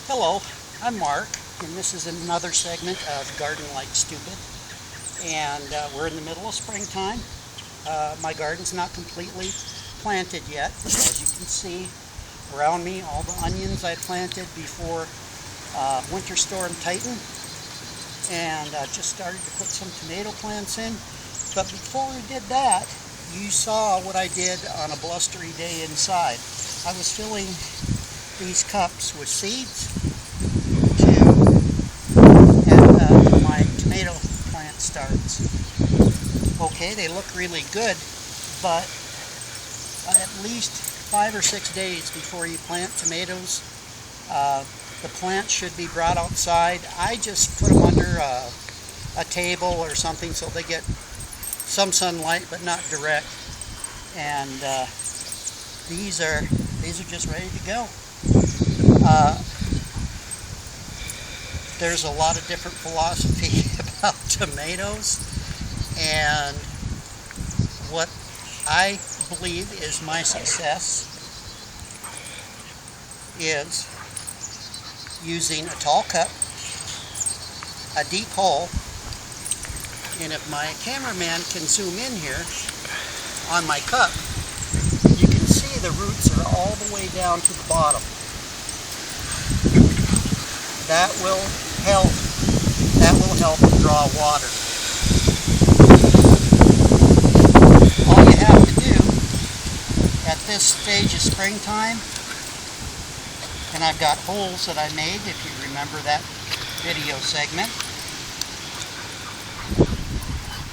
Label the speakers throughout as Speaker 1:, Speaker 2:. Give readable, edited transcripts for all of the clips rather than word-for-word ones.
Speaker 1: Hello, I'm Mark, and this is another segment of Garden Like Stupid. And we're in the middle of springtime. My garden's not completely planted yet. As you can see around me, all the onions I planted before Winter Storm Titan. And just started to put some tomato plants in. But before we did that, you saw what I did on a blustery day inside. I was filling these cups with seeds and my tomato plant starts. Okay, they look really good, but at least 5 or 6 days before you plant tomatoes, the plants should be brought outside. I just put them under a table or something so they get some sunlight but not direct, and these are just ready to go. There's a lot of different philosophy about tomatoes, and what I believe is my success is using a tall cup, a deep hole, and if my cameraman can zoom in here on my cup, you can see the roots are all the way down to the bottom. That will help draw water. All you have to do at this stage of springtime, and I've got holes that I made, if you remember that video segment.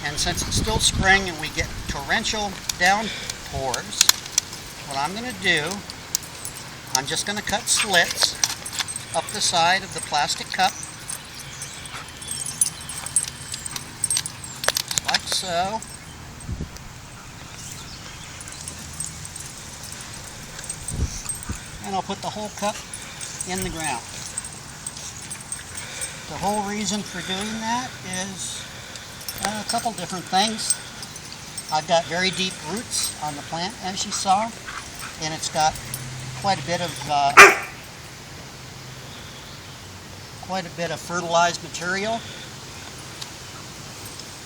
Speaker 1: And since it's still spring and we get torrential downpours, what I'm going to do, I'm just going to cut slits up the side of the plastic cup, just like so. And I'll put the whole cup in the ground. The whole reason for doing that is a couple different things. I've got very deep roots on the plant, as you saw, and it's got quite a bit of fertilized material,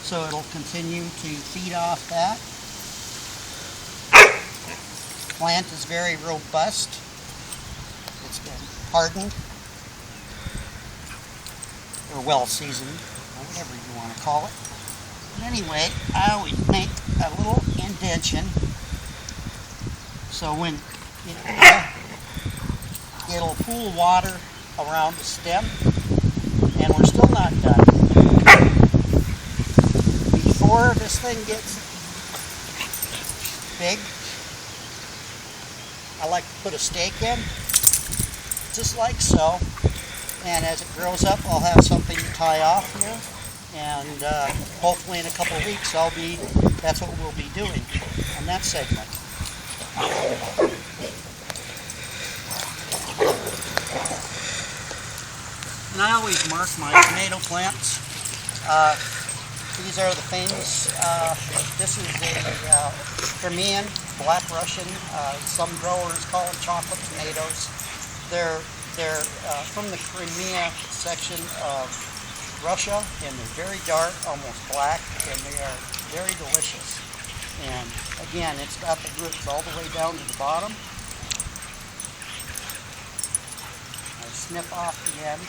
Speaker 1: so it'll continue to feed off that. The plant is very robust. It's been hardened or well seasoned, or whatever you want to call it. But anyway, I always make a little indentation so when it'll pool water around the stem. And we're still not done. Before this thing gets big, I like to put a stake in, just like so. And as it grows up, I'll have something to tie off here. And hopefully in a couple of weeks, that's what we'll be doing on that segment. And I always mark my tomato plants. These are the famous, this is a Crimean Black Russian. Some growers call them chocolate tomatoes. They're from the Crimea section of Russia, and they're very dark, almost black, and they are very delicious. And again, it's got the roots all the way down to the bottom. I snip off the end.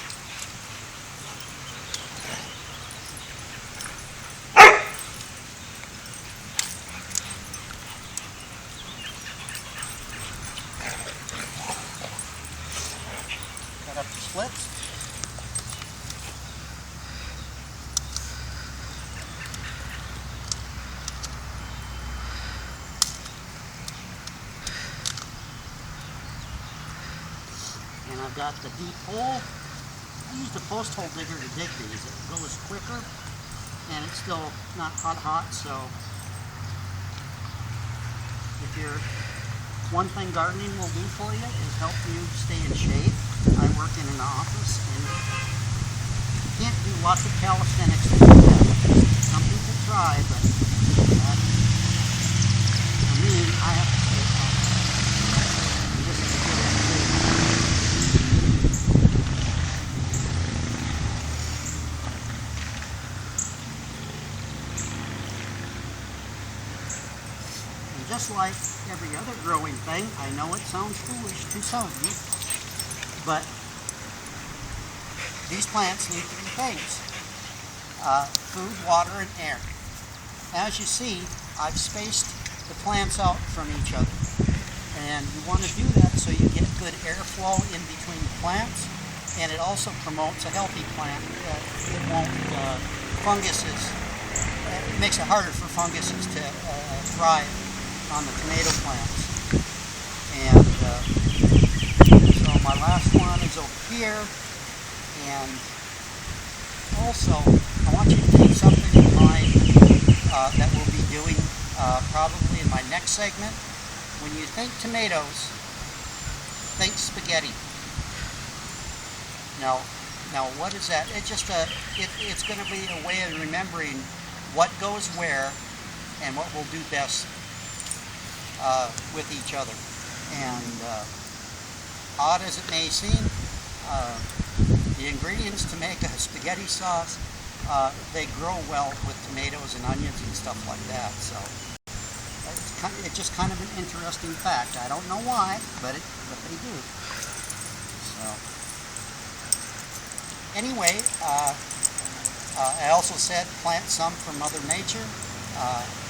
Speaker 1: Cut up the slits. And I've got the deep hole. I used a post hole digger to dig these. It goes quicker, and it's still not hot, so if you're, one thing gardening will do for you is help you stay in shape. I work in an office, and you can't do lots of calisthenics to do that. Something to try, but for me, I have to stay calm. And this is a good activity. just like every other growing thing, I know it sounds foolish to some of you, but these plants need three things: food, water, and air. As you see, I've spaced the plants out from each other, and you want to do that so you get good airflow in between the plants, and it also promotes a healthy plant. It won't funguses. It makes it harder for funguses to thrive on the tomato plants. And so my last one is over here. And also, I want you to take something in mind that we'll be doing probably in my next segment. When you think tomatoes, think spaghetti. Now what is that? It's just it's going to be a way of remembering what goes where and what will do best with each other. And odd as it may seem, the ingredients to make a spaghetti sauce, they grow well with tomatoes and onions and stuff like that. So it's just kind of an interesting fact. I don't know why, but they do. So anyway, I also said plant some for Mother Nature,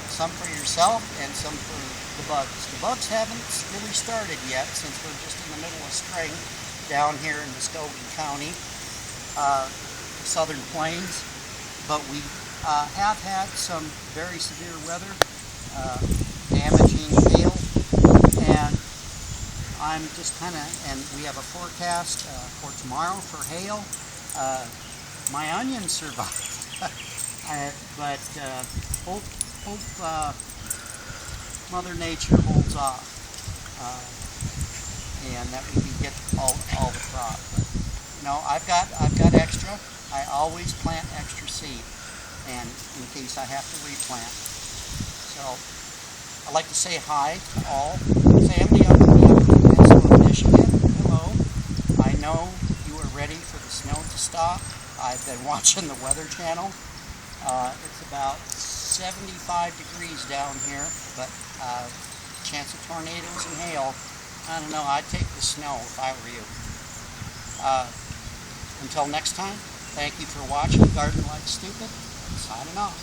Speaker 1: some for yourself, and some for the bugs. The bugs haven't really started yet since we're just in the middle of spring down here in Muskogee County, Southern Plains, but we have had some very severe weather, damaging hail, and I'm just kind of, and we have a forecast for tomorrow for hail. My onions survived, but hope Mother Nature holds off, and that we can get all the crop. But, I've got extra. I always plant extra seed, and in case I have to replant. So I'd like to say hi to all family up in Peninsula, Michigan. Hello. I know you are ready for the snow to stop. I've been watching the Weather Channel. It's about 75 degrees down here, but chance of tornadoes and hail. I don't know, I'd take the snow if I were you. Until next time, thank you for watching Garden Like Stupid. Signing off.